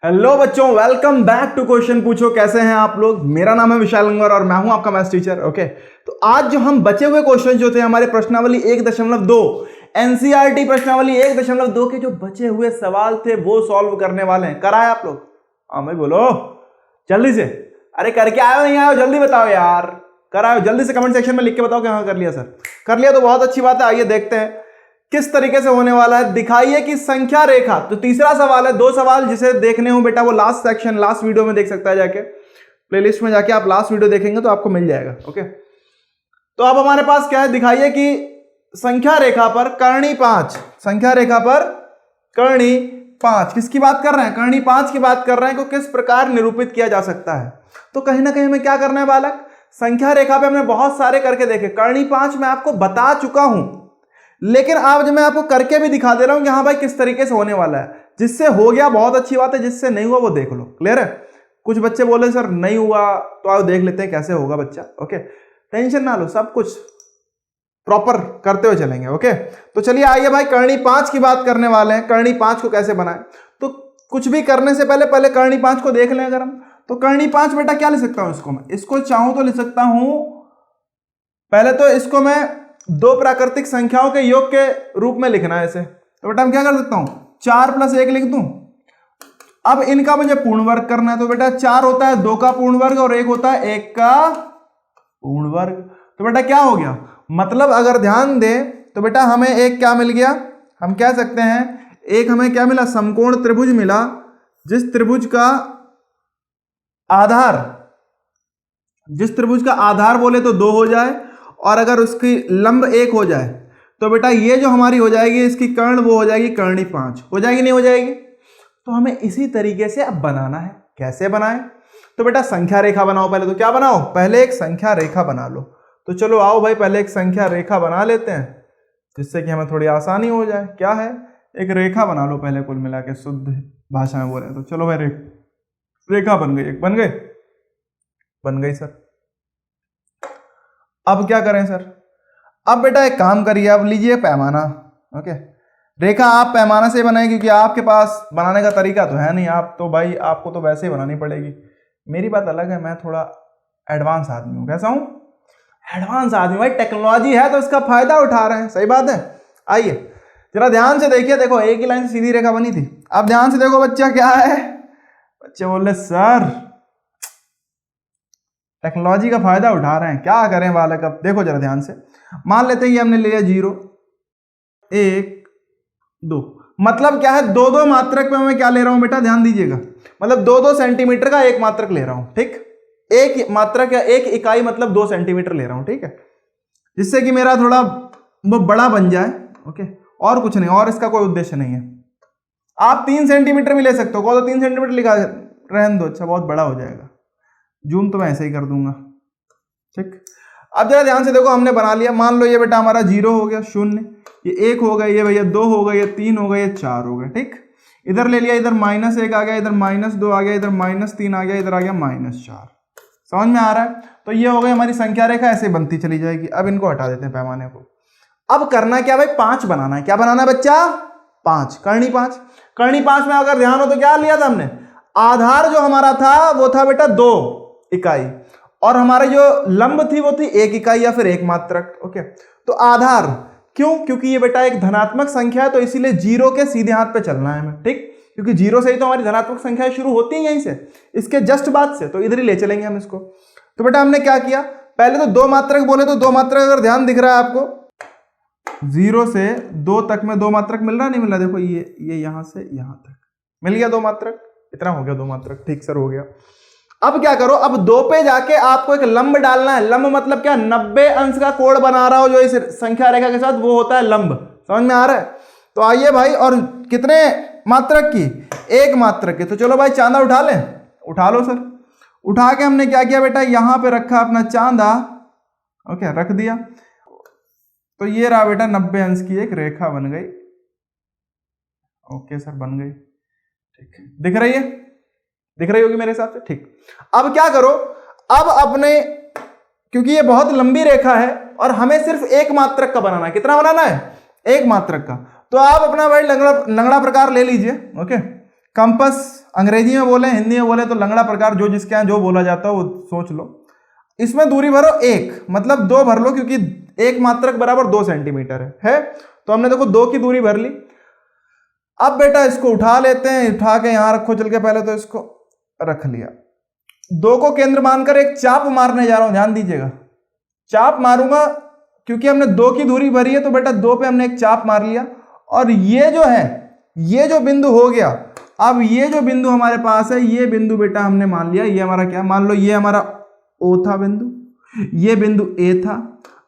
Hello बच्चों, welcome back to question पूछो। कैसे हैं आप लोग? मेरा नाम है विशाल लंगर और मैं हूं आपका मैथ्स टीचर। ओके, तो आज जो हम बचे हुए क्वेश्चन जो थे हमारे प्रश्नावली 1.2 एनसीईआरटी प्रश्नावली 1.2 के जो बचे हुए सवाल थे वो सॉल्व करने वाले हैं। कराए आप लोग? हाँ भाई बोलो जल्दी से। अरे करके आयो नहीं आयो जल्दी बताओ यार। करायो जल्दी से, कमेंट सेक्शन में लिख के बताओ कि हाँ कर लिया सर। कर लिया तो बहुत अच्छी बात है। आइए देखते हैं किस तरीके से होने वाला है। दिखाइए कि संख्या रेखा, तो तीसरा सवाल है। दो सवाल जिसे देखने हो बेटा वो लास्ट सेक्शन लास्ट वीडियो में देख सकता है, जाके प्लेलिस्ट में जाके आप लास्ट वीडियो देखेंगे तो आपको मिल जाएगा। ओके, तो अब हमारे पास क्या है, दिखाइए कि संख्या रेखा पर कर्णी 5, संख्या रेखा पर कर्णी 5 किसकी बात कर रहे हैं? कर्णी 5 की बात कर रहे हैं। को किस प्रकार निरूपित किया जा सकता है? तो कहीं ना कहीं हमें क्या करना है बालक, संख्या रेखा पे हमने बहुत सारे करके देखे। कर्णी 5 मैं आपको बता चुका हूं, लेकिन आज मैं आपको करके भी दिखा दे रहा हूं कि हाँ भाई किस तरीके से होने वाला है। जिससे हो गया बहुत अच्छी बात है, जिससे नहीं हुआ वो देख लो। क्लियर है? कुछ बच्चे बोले सर नहीं हुआ, तो आओ देख लेते हैं कैसे होगा बच्चा। ओके, टेंशन ना लो, सब कुछ प्रॉपर करते हुए चलेंगे। ओके, तो चलिए आइए भाई कर्णी 5 की बात करने वाले हैं। कर्णी 5 को कैसे बनाएं, तो कुछ भी करने से पहले कर्णी 5 को देख लें। अगर हम तो कर्णी 5 बेटा क्या लिख सकता हूं इसको मैं, इसको चाहूं तो लिख सकता हूं। पहले तो इसको मैं दो प्राकृतिक संख्याओं के योग के रूप में लिखना है इसे, तो बेटा हम क्या कर सकता हूं, 4 + 1 लिख दूं। अब इनका मुझे पूर्ण वर्ग करना है, तो बेटा 4 होता है 2 का पूर्ण वर्ग और 1 होता है 1 का पूर्ण वर्ग। तो बेटा क्या हो गया, मतलब अगर ध्यान दे तो बेटा हमें एक क्या मिल गया, हम कह सकते हैं एक हमें क्या मिला, समकोण त्रिभुज मिला। जिस त्रिभुज का आधार बोले तो 2 हो जाए, और अगर उसकी लंब 1 हो जाए तो बेटा ये जो हमारी हो जाएगी इसकी कर्ण वो हो जाएगी कर्णी 5। हो जाएगी नहीं हो जाएगी? तो हमें इसी तरीके से अब बनाना है। कैसे बनाएं? तो बेटा संख्या रेखा बनाओ पहले। तो क्या बनाओ, पहले एक संख्या रेखा बना लो। तो चलो आओ भाई पहले एक संख्या रेखा बना लेते हैं, जिससे कि हमें थोड़ी आसानी हो जाए। क्या है, एक रेखा बना लो पहले, कुल मिला के शुद्ध भाषा में बोले तो। चलो भाई रेखा बन गई, एक बन गई सर। अब क्या करें सर? अब बेटा एक काम करिए, अब लीजिए पैमाना। ओके, रेखा आप पैमाना से बनाएं, क्योंकि आपके पास बनाने का तरीका तो है नहीं। आप तो भाई आपको तो वैसे ही बनानी पड़ेगी। मेरी बात अलग है, मैं थोड़ा एडवांस आदमी हूँ। कैसा हूँ? एडवांस आदमी। भाई टेक्नोलॉजी है तो इसका फायदा उठा रहे हैं। सही बात है। आइए जरा ध्यान से देखिए। देखो एक ही लाइन से सीधी रेखा बनी थी। अब ध्यान से देखो बच्चा क्या है, बच्चे बोल रहे सर टेक्नोलॉजी का फायदा उठा रहे हैं, क्या करें बालक। अब देखो जरा ध्यान से, मान लेते हैं ये हमने लिया 0 1 2, मतलब क्या है, 2 मात्रक पे मैं क्या ले रहा हूं बेटा, ध्यान दीजिएगा। मतलब 2 सेंटीमीटर का एक मात्रक ले रहा हूं। ठीक, एक मात्रक या एक इकाई मतलब 2 सेंटीमीटर ले रहा हूं। ठीक है, जिससे कि मेरा थोड़ा वो बड़ा बन जाए। ओके, और कुछ नहीं, और इसका कोई उद्देश्य नहीं है। आप 3 सेंटीमीटर भी ले सकते हो, कहो तो 3 सेंटीमीटर लिखा रहने दो, अच्छा बहुत बड़ा हो जाएगा। जूम तो मैं ऐसे ही कर दूंगा। ठीक, अब जरा ध्यान से देखो, हमने बना लिया। मान लो ये बेटा हमारा 0 हो गया, 0, ये 1 हो गया, ये भैया 2 हो गया, ये 3 हो गया, ये 4 हो गया। ठीक, इधर ले लिया, इधर -1 आ गया, इधर -2 आ गया, इधर -3 आ गया, इधर आ गया -4। समझ में आ रहा है? तो ये हो गई हमारी संख्या रेखा, ऐसे बनती चली जाएगी। अब इनको हटा देते हैं पैमाने को। अब करना क्या भाई, 5 बनाना है। क्या बनाना है बच्चा? 5, कर्णी 5। कर्णी 5 में अगर ध्यान हो तो क्या लिया था हमने, आधार जो हमारा था वो था बेटा 2 इकाई, और हमारी जो लंब थी वो थी 1 इकाई या फिर 1 मात्रक। ओके, तो आधार क्यों, क्योंकि ये बेटा एक धनात्मक संख्या है, तो इसीलिए 0 के सीधे हाथ पे चलना है हमें। ठीक, क्योंकि 0 से ही तो हमारी धनात्मक संख्या शुरू होती है, यहीं से, इसके जस्ट बाद से, तो इधर ही ले चलेंगे हम इसको। तो बेटा हमने क्या किया, पहले तो 2 मात्रक बोले तो 2 मात्रक अगर ध्यान दिख रहा है आपको, 0 से 2 तक में 2 मात्रक मिल रहा नहीं मिल रहा, देखो ये यहां से यहां तक मिल गया 2 मात्रक, इतना हो गया 2 मात्रक। ठीक सर, हो गया। अब क्या करो, अब 2 पे जाके आपको एक लंब डालना है। लंब मतलब क्या, 90 अंश का कोण बना रहा हो जो इस संख्या रेखा के साथ, वो होता है लंब। समझ में आ रहा है? तो आइए भाई, और कितने मात्रक की, 1 मात्रक की। तो चलो भाई चांदा उठा लें, उठा लो सर। उठा के हमने क्या किया बेटा, यहां पे रखा अपना चांदा। ओके, रख दिया। तो ये रहा बेटा 90 अंश की एक रेखा बन गई। ओके सर, बन गई। ठीक, दिख रही है? दिख रही होगी मेरे हिसाब से। ठीक, अब क्या करो, अब अपने, क्योंकि ये बहुत लंबी रेखा है और हमें सिर्फ 1 मात्रक का बनाना है। कितना बनाना है? 1 मात्रक का। तो आप अपना भाई लंगड़ा प्रकार ले लीजिए। ओके, कंपास अंग्रेजी में बोले हिंदी में बोले तो लंगड़ा प्रकार, जो जिसके यहाँ जो बोला जाता है वो सोच लो। इसमें दूरी भरो 1, मतलब 2 भर लो, क्योंकि 1 मात्रक बराबर 2 सेंटीमीटर है। तो हमने देखो 2 की दूरी भर ली। अब बेटा इसको उठा लेते हैं, उठा के यहां रखो चल के, पहले तो इसको रख लिया। 2 को केंद्र मानकर एक चाप मारने जा रहा हूं, ध्यान दीजिएगा। चाप मारूंगा क्योंकि हमने 2 की दूरी भरी है, तो बेटा 2 पे हमने एक चाप मार लिया। और ये जो है, ये जो बिंदु हो गया, अब ये जो बिंदु हमारे पास है, ये बिंदु बेटा हमने मान लिया, ये हमारा क्या, मान लो ये हमारा O था बिंदु, ये बिंदु A था।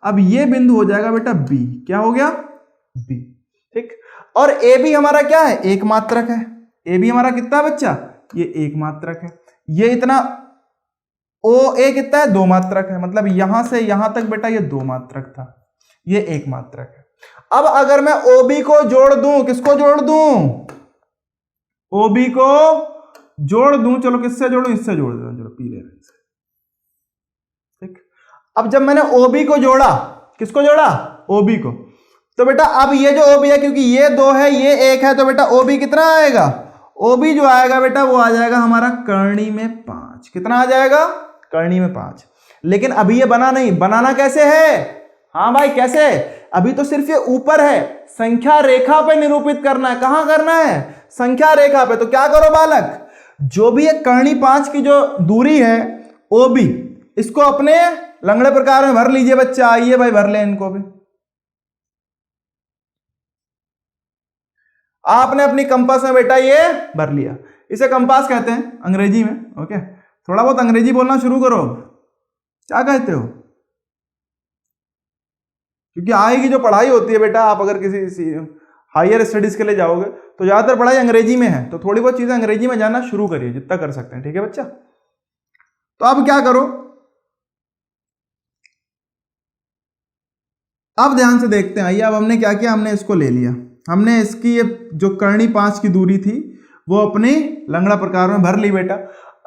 अब ये बिंदु हो जाएगा बेटा B, क्या हो गया B, ठीक। और ए बी हमारा क्या है, 1 मात्रक है। ए बी हमारा कितना है बच्चा, ये 1 मात्रक है। ये इतना ओ ए कितना है, 2 मात्रक है। मतलब यहां से यहां तक बेटा ये 2 मात्रक था, ये 1 मात्रक है। अब अगर मैं OB को जोड़ दूं, किसको जोड़ दूं, OB को जोड़ दूं, चलो किससे जोड़ूं, इससे जोड़ दूं, चलो पीले रंग से, ठीक। अब जब मैंने OB को जोड़ा, किसको जोड़ा, OB को, तो बेटा अब ये जो OB है, क्योंकि ये 2 है ये 1 है, तो बेटा OB कितना आएगा, OB जो आएगा बेटा वो आ जाएगा हमारा कर्णी में 5। कितना आ जाएगा, कर्णी में 5। लेकिन अभी ये बना नहीं, बनाना कैसे है, हाँ भाई कैसे, अभी तो सिर्फ ये ऊपर है, संख्या रेखा पे निरूपित करना है। कहां करना है, संख्या रेखा पे। तो क्या करो बालक, जो भी एक कर्णी 5 की जो दूरी है OB, इसको अपने लंगड़े प्रकार में भर लीजिए बच्चा। आइए भाई भर ले इनको भी। आपने अपनी कंपास में बेटा ये भर लिया, इसे कंपास कहते हैं अंग्रेजी में, ओके। थोड़ा बहुत अंग्रेजी बोलना शुरू करो, क्या कहते हो, क्योंकि आगे की जो पढ़ाई होती है बेटा, आप अगर किसी हायर स्टडीज के लिए जाओगे तो ज्यादातर पढ़ाई अंग्रेजी में है, तो थोड़ी बहुत चीजें अंग्रेजी में जानना शुरू करिए जितना कर सकते हैं, ठीक है बच्चा। तो अब क्या करो, अब ध्यान से देखते हैं। आइए अब हमने क्या किया, हमने इसको ले लिया, हमने इसकी ये जो कर्णी 5 की दूरी थी वो अपनी लंगड़ा प्रकार में भर ली बेटा।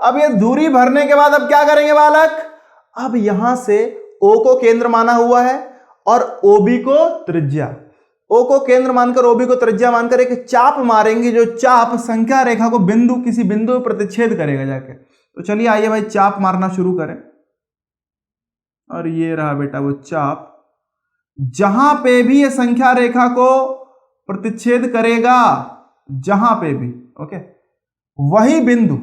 अब ये दूरी भरने के बाद अब क्या करेंगे बालक, अब यहां से O को केंद्र माना हुआ है और OB को त्रिज्या, O को केंद्र मानकर OB को त्रिज्या मानकर एक चाप मारेंगे, जो चाप संख्या रेखा को बिंदु किसी बिंदु पर प्रतिच्छेद करेगा जाके। तो चलिए आइए भाई चाप मारना शुरू करें। और ये रहा बेटा वो चाप, जहां पे भी ये संख्या रेखा को प्रतिच्छेद करेगा, जहां पे भी, ओके, वही बिंदु।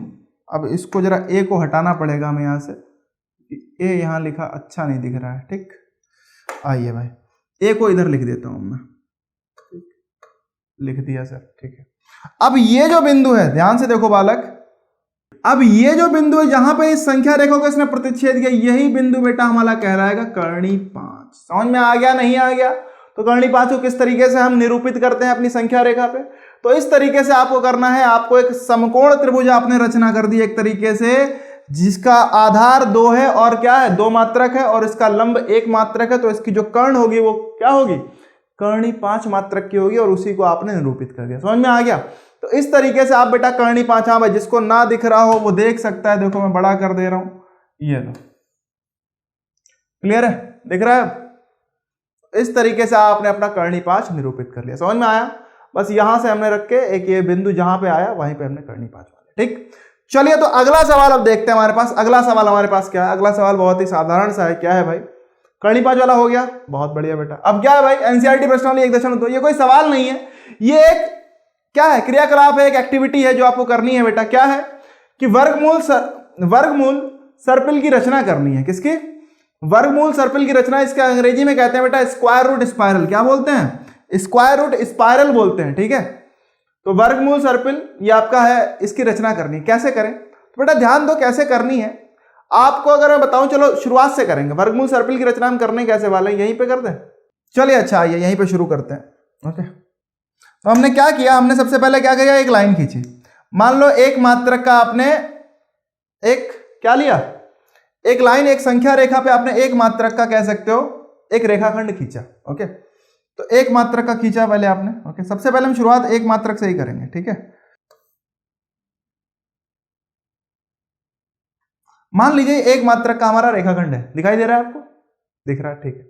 अब इसको जरा ए को हटाना पड़ेगा हमें यहां से, ए यहां लिखा अच्छा नहीं दिख रहा है, ठीक। आइए भाई ए को इधर लिख देता हूं मैं, ठीक, लिख दिया सर, ठीक है। अब ये जो बिंदु है, ध्यान से देखो बालक, अब ये जो बिंदु है जहां पे इस संख्या रेखा को इसने प्रतिच्छेद किया, यही बिंदु बेटा हमारा कहलाएगा कर्णी 5। समझ में आ गया, नहीं आ गया, तो कर्णी 5 को किस तरीके से हम निरूपित करते हैं अपनी संख्या रेखा पे, तो इस तरीके से आपको करना है। आपको एक समकोण त्रिभुज आपने रचना कर दी एक तरीके से, जिसका आधार 2 है और क्या है, 2 मात्रक है, और इसका लंब 1 मात्रक है। तो इसकी जो कर्ण होगी वो क्या होगी, कर्णी 5 मात्रक की होगी, और उसी को आपने निरूपित कर दिया। समझ में आ गया। तो इस तरीके से आप बेटा कर्णी 5, हाँ भाई जिसको ना दिख रहा हो वो देख सकता है, देखो मैं बड़ा कर दे रहा हूं, ये लो, क्लियर है, दिख रहा है। इस तरीके से आपने अपना कर्णी 5 निरूपित कर लिया। समझ में आया, बस यहां से हमने रख के एक ये बिंदु जहां पे आया वहीं पे हमने कर्णी 5 वाले, ठीक। चलिए तो अगला सवाल अब देखते हैं हमारे पास। अगला सवाल हमारे पास क्या है, अगला सवाल बहुत ही साधारण सा है। क्या है भाई, कर्णी 5 वाला हो गया, बहुत बढ़िया बेटा। अब क्या है भाई, एनसीईआरटी प्रश्नावली 1.2, ये कोई सवाल नहीं है, ये एक क्या है, क्रियाकलाप है, एक एक्टिविटी है जो आपको करनी है बेटा। क्या है कि वर्गमूल सर्पिल की रचना करनी है। किसकी, वर्गमूल सर्पिल की रचना, इसके अंग्रेजी में कहते हैं बेटा स्क्वायर रूट स्पाइरल। क्या बोलते हैं, स्क्वायर रूट स्पाइरल बोलते हैं, ठीक है। तो वर्गमूल सर्पिल ये आपका है, इसकी रचना करनी, कैसे करें, तो बेटा ध्यान दो कैसे करनी है आपको। अगर मैं बताऊं, चलो शुरुआत से करेंगे। वर्गमूल सर्पिल की रचना हम करने कैसे वाले हैं, यहीं पे कर दें, चलिए अच्छा आइए यहीं पे शुरू करते हैं, ओके। तो हमने क्या किया, हमने सबसे पहले क्या किया, एक लाइन खींची। मान लो 1 मात्रक का आपने एक क्या लिया, एक लाइन, एक संख्या रेखा पे आपने 1 मात्रक का कह सकते हो एक रेखाखंड खींचा, ओके। तो 1 मात्रक का खींचा पहले आपने, ओके। सबसे पहले हम शुरुआत 1 मात्रक से ही करेंगे, ठीक है। मान लीजिए 1 मात्रक का हमारा रेखाखंड है, दिखाई दे रहा है आपको, दिख रहा है, ठीक है।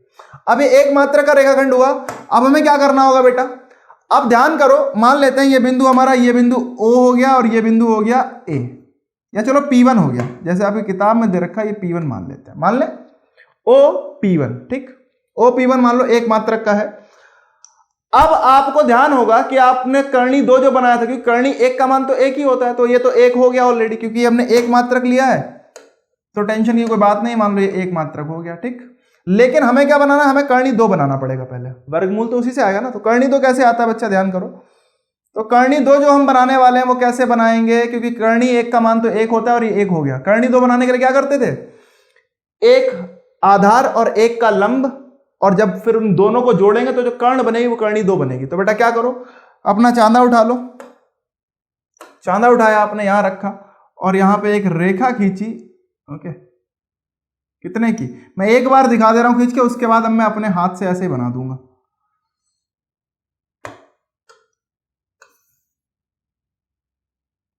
अब ये 1 मात्रक का रेखाखंड हुआ। अब हमें क्या करना होगा बेटा, अब ध्यान करो, मान लेते हैं ये बिंदु हमारा, ये बिंदु O हो गया और ये बिंदु हो गया A, या चलो P1 हो गया, जैसे आपकी किताब में दे रखा है ये P1 मान लेते हैं, मान ले OP1, ठीक, OP1 मान लो एक मात्रक का है। अब आपको ध्यान होगा कि आपने कर्णी 2 जो बनाया था, क्योंकि कर्णी 1 का मान तो 1 ही होता है, तो ये तो 1 हो गया ऑलरेडी, क्योंकि हमने एक मात्रक लिया है, तो टेंशन की कोई बात नहीं, मान लो ये एक मात्रक हो गया, ठीक। लेकिन हमें क्या बनाना है, हमें कर्णी 2 बनाना पड़ेगा पहले, वर्गमूल तो उसी से आएगा ना। तो कर्णी 2 कैसे आता है बच्चा, ध्यान करो। तो कर्णी 2 जो हम बनाने वाले हैं वो कैसे बनाएंगे, क्योंकि कर्णी 1 का मान तो 1 होता है और ये 1 हो गया। कर्णी 2 बनाने के लिए क्या करते थे, एक आधार और एक का लंब, और जब फिर उन दोनों को जोड़ेंगे तो जो कर्ण बनेगी वो कर्णी 2 बनेगी। तो बेटा क्या करो, अपना चांदा उठा लो, चांदा उठाया आपने, यहां रखा और यहां पे एक रेखा खींची, ओके, कितने की, मैं एक बार दिखा दे रहा हूं खींच के, उसके बाद अब मैं अपने हाथ से ऐसे ही बना दूंगा।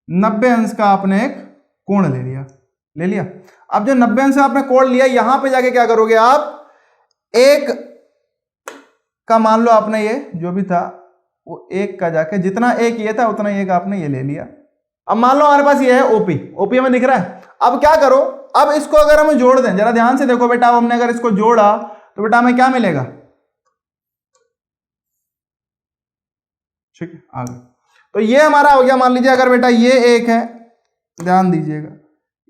90 अंश का आपने एक कोण ले लिया। अब जो 90 अंश आपने कोण लिया, यहां पे जाके क्या करोगे आप, एक का मान लो आपने ये जो भी था वो एक का जाके, जितना एक ये था उतना एक आपने ये ले लिया। अब मान लो हमारे पास ये है ओपी, ओपी हमें दिख रहा है। अब क्या करो, अब इसको अगर हम जोड़ दें, जरा ध्यान से देखो बेटा, अब हमने अगर इसको जोड़ा तो बेटा हमें क्या मिलेगा, ठीक है, आगे। तो ये हमारा हो गया, मान लीजिए अगर बेटा ये एक है, ध्यान दीजिएगा,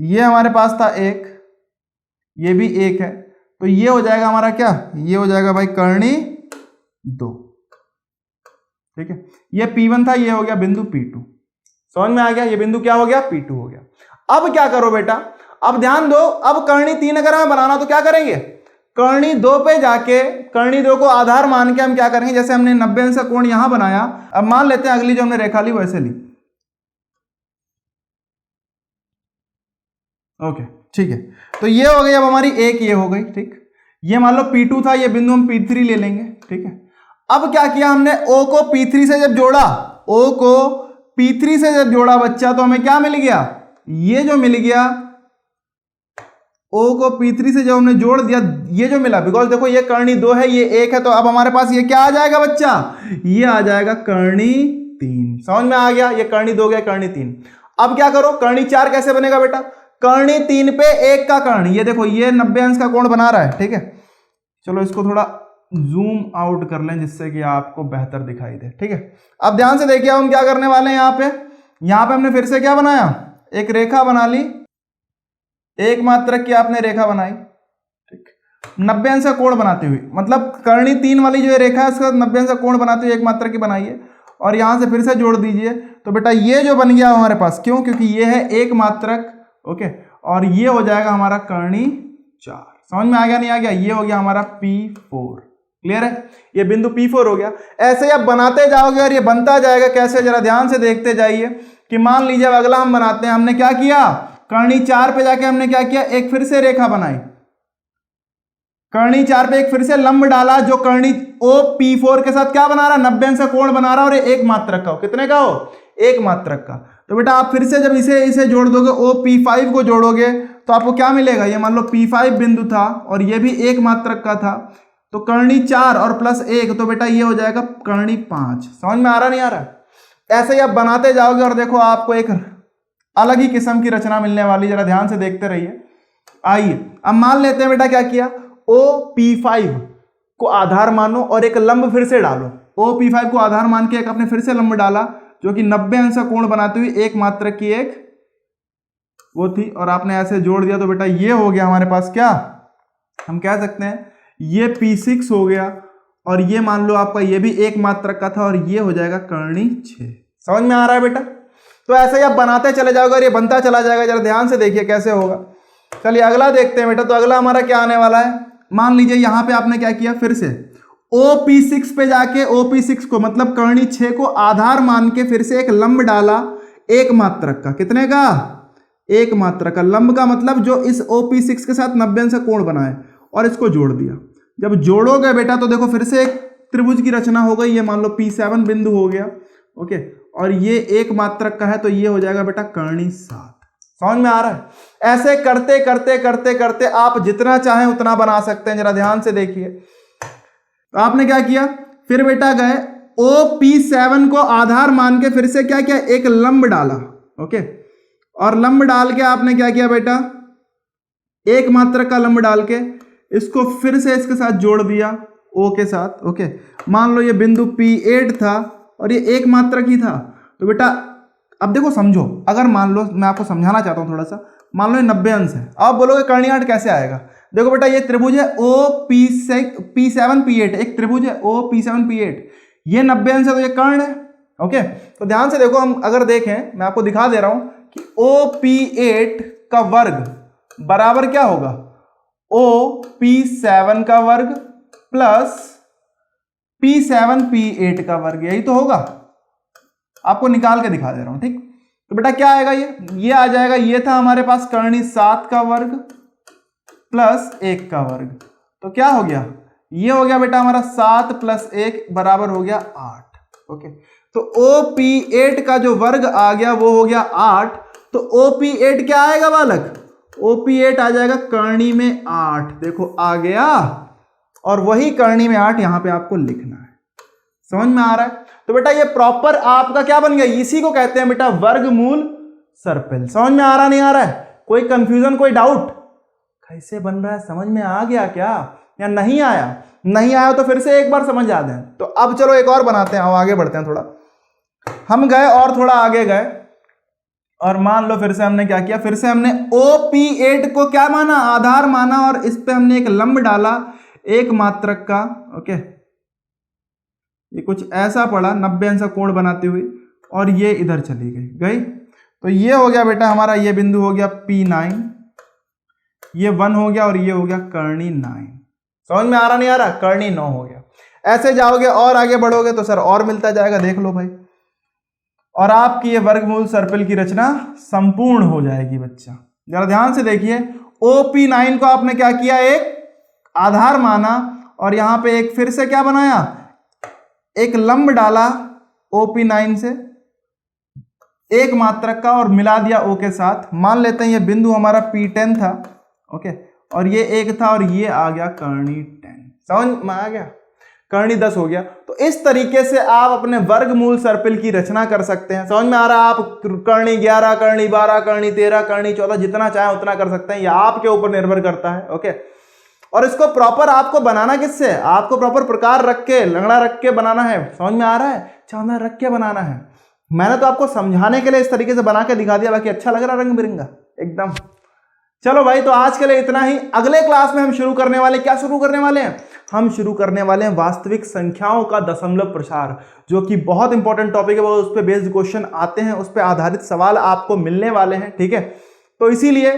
ये हमारे पास था एक, ये भी एक है, तो ये हो जाएगा हमारा क्या, ये हो जाएगा भाई कर्णी 2, ठीक है। ये P1 था, ये हो गया बिंदु P2, समझ में आ गया, ये बिंदु क्या हो गया, P2 हो गया। अब क्या करो बेटा, अब ध्यान दो, अब कर्णी 3 अगर हमें बनाना तो क्या करेंगे, कर्णी 2 पे जाके कर्णी 2 को आधार मान के हम क्या करेंगे, जैसे हमने 90 अंश का कोण यहां बनाया, अब मान लेते हैं अगली जो हमने रेखा ली वैसे ली, ओके, ठीक है। तो ये हो गई अब हमारी एक, ये हो गई, ठीक। ये मान लो P2 था, ये बिंदु हम P3 ले लेंगे, ठीक है। अब क्या किया हमने, O को P3 से जब जोड़ा, O को P3 से जब जोड़ा बच्चा, तो हमें क्या मिल गया, ये जो मिल गया, O को P3 से जब हमने जोड़ दिया, ये जो मिला, बिकॉज देखो ये कर्णी 2 है, ये 1 है, तो अब हमारे पास ये क्या आ जाएगा बच्चा, ये आ जाएगा कर्णी 3, समझ में आ गया, ये कर्णी 2 गया, कर्णी 3। अब क्या करो, कर्णी 4 कैसे बनेगा बेटा, कर्णी 3 पे 1 का कर्ण, ये देखो ये 90 अंश का कोण बना रहा है, ठीक है। चलो इसको थोड़ा जूम आउट कर लें जिससे कि आपको बेहतर दिखाई दे, ठीक है। अब ध्यान से देखिए, हम क्या करने वाले हैं, यहाँ पे हमने फिर से क्या बनाया, एक रेखा बना ली, एक मात्रक की आपने रेखा बनाई, ठीक, 90 अंश का कोण बनाते हुए, मतलब कर्णी 3 वाली जो रेखा है उसका 90 अंश का कोण बनाते हुए एक मात्रक की बनाइए, और यहां से फिर से जोड़ दीजिए, तो बेटा ये जो बन गया हमारे पास, क्यों, क्योंकि ये है एक मात्रक, ओके, और ये हो जाएगा हमारा कर्णी 4, समझ में आ गया नहीं आ गया, ये हो गया हमारा P4, क्लियर है, ये बिंदु P4 हो गया। ऐसे आप बनाते जाओगे और ये बनता जाएगा, कैसे, जरा ध्यान से देखते जाइए, कि मान लीजिए अब अगला हम बनाते हैं, हमने क्या किया, कर्णी 4 पे जाके हमने क्या किया, एक फिर से रेखा बनाई, कर्णी 4 पे एक फिर से लंब डाला, जो कर्णी OP4 के साथ क्या बना रहा, 90 अंश का कोण बना रहा, और ये एक मात्रक का हो, कितने का हो, एक मात्रक का। तो बेटा आप फिर से जब इसे जोड़ दोगे, OP5 को जोड़ोगे तो आपको क्या मिलेगा, ये मान लो P5 बिंदु था और ये भी एक मात्रक का था, तो कर्णी 4 और प्लस 1, तो बेटा ये हो जाएगा कर्णी 5, समझ में आ रहा नहीं आ रहा। ऐसे ही आप बनाते जाओगे और देखो आपको एक अलग ही किस्म की रचना मिलने वाली, जरा ध्यान से देखते रहिए। आइए अब मान लेते हैं बेटा क्या किया, OP5 को आधार मानो और एक लंब फिर से डालो, OP5 को आधार मान के एक अपने फिर से लंब डाला, जो कि 90 अंश का कोण बनाते हुए एक मात्रक की एक वो थी, और आपने ऐसे जोड़ दिया, तो बेटा ये हो गया हमारे पास क्या, हम कह सकते हैं ये P6 हो गया, और ये मान लो आपका ये भी एक मात्रक का था, और ये हो जाएगा कर्णी 6, समझ में आ रहा है बेटा। तो ऐसे ही आप बनाते चले जाओगे और ये बनता चला जाएगा, जरा ध्यान से देखिए कैसे होगा। चलिए अगला देखते हैं बेटा। तो अगला हमारा क्या आने वाला है, मान लीजिए यहाँ पे आपने क्या किया, फिर से OP6 पे जाके OP6 को मतलब कर्णी 6 को आधार मान के फिर से एक लंब डाला, एक मात्रक का, कितने का, एक मात्रक का। लंब का मतलब जो इस OP6 के साथ 90 अंश का कोण बनाए, और इसको जोड़ दिया। जब जोड़ोगे बेटा तो देखो फिर से एक त्रिभुज की रचना हो गई, ये मान लो P7 बिंदु हो गया, ओके, और ये एक मात्रक का है, तो ये हो जाएगा बेटा कर्णी 7, समझ में आ रहा है। ऐसे करते करते करते करते आप जितना चाहें उतना बना सकते हैं, जरा ध्यान से देखिए। तो आपने क्या किया, फिर बेटा गए OP7 को आधार मान के फिर से क्या किया, एक लंब डाला। ओके, और लंब डाल के आपने क्या किया बेटा, एक मात्रक का लंब डाल के इसको फिर से इसके साथ जोड़ दिया O के साथ। ओके, मान लो ये बिंदु P8 था और ये एक मात्रक ही था, तो बेटा अब देखो समझो, अगर मान लो मैं आपको समझाना चाहता हूं थोड़ा सा, मान लो ये 90 अंश है, अब बोलोगे कर्णीय कैसे आएगा। देखो बेटा ये त्रिभुज है OP7P8, एक त्रिभुज है OP7P8, ये 90 अंश है तो ये कर्ण है। ओके, तो ध्यान से देखो, हम अगर देखें, मैं आपको दिखा दे रहा हूं कि OP8 का वर्ग बराबर क्या होगा, OP7 का वर्ग प्लस P7P8 का वर्ग, यही तो होगा। आपको निकाल के दिखा दे रहा हूं, ठीक। तो बेटा क्या आएगा, ये आ जाएगा, ये था हमारे पास कर्णी 7 का वर्ग प्लस 1 का वर्ग, तो क्या हो गया, ये हो गया बेटा हमारा 7 प्लस 1 बराबर हो गया 8। ओके, तो OP8 का जो वर्ग आ गया वो हो गया 8, तो OP8 क्या आएगा बालक, OP8 आ जाएगा कर्णी में 8, देखो आ गया, और वही कर्णी में 8 यहां पे आपको लिखना है। समझ में आ रहा है। तो बेटा ये प्रॉपर आपका क्या बन गया, इसी को कहते हैं बेटा वर्गमूल सर्पिल। समझ में आ रहा नहीं आ रहा है, कोई कंफ्यूजन, कोई डाउट, कैसे बन रहा है, समझ में आ गया क्या या नहीं आया? नहीं आया तो फिर से एक बार समझ आ जाए। तो अब चलो एक और बनाते हैं, आगे बढ़ते हैं थोड़ा। हम गए और थोड़ा आगे गए और मान लो फिर से हमने क्या किया, फिर से हमने OP8 को क्या माना, आधार माना, और इस पे हमने एक लंब डाला एक मात्रक का। ओके, ये कुछ ऐसा पड़ा 90 अंश का कोण बनाते हुए, और ये इधर चली गई। तो ये हो गया बेटा हमारा, ये बिंदु हो गया P9, ये 1 हो गया, और ये हो गया कर्णी 9। समझ में आ रहा नहीं आ रहा, कर्णी 9 हो गया। ऐसे जाओगे और आगे बढ़ोगे तो सर और मिलता जाएगा, देख लो भाई, और आपकी ये वर्गमूल सर्पिल की रचना संपूर्ण हो जाएगी। बच्चा जरा ध्यान से देखिए, OP9 को आपने क्या किया, एक आधार माना, और यहां पे एक फिर से क्या बनाया, एक लंब डाला OP9 से एक मात्रक का, और मिला दिया O के साथ। मान लेते हैं ये बिंदु हमारा P10 था। ओके, और ये 1 था, और ये आ गया कर्णी 10। समझ में आ गया, कर्णी 10 हो गया। तो इस तरीके से आप अपने वर्गमूल सर्पिल की रचना कर सकते हैं। समझ में आ रहा है, आप कर्णी 11, कर्णी 12, कर्णी 13, कर्णी 14 जितना चाहे उतना कर सकते हैं, यह आपके ऊपर निर्भर करता है। ओके, और इसको प्रॉपर आपको बनाना किससे, आपको प्रॉपर प्रकार रख के, लंगड़ा रख के बनाना है। समझ में आ रहा है, चांदा रख के बनाना है। मैंने तो आपको समझाने के लिए इस तरीके से बना के दिखा दिया, बाकी अच्छा लग रहा है रंग बिरंगा एकदम। चलो भाई, तो आज के लिए इतना ही। अगले क्लास में हम शुरू करने वाले, क्या शुरू करने वाले हैं, हम शुरू करने वाले हैं वास्तविक संख्याओं का दशमलव प्रसार, जो कि बहुत इंपॉर्टेंट टॉपिक है। वो उस पर बेस्ड क्वेश्चन आते हैं, उस पर आधारित सवाल आपको मिलने वाले हैं। ठीक है, तो इसीलिए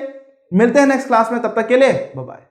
मिलते हैं नेक्स्ट क्लास में, तब तक के लिए बाय बाय।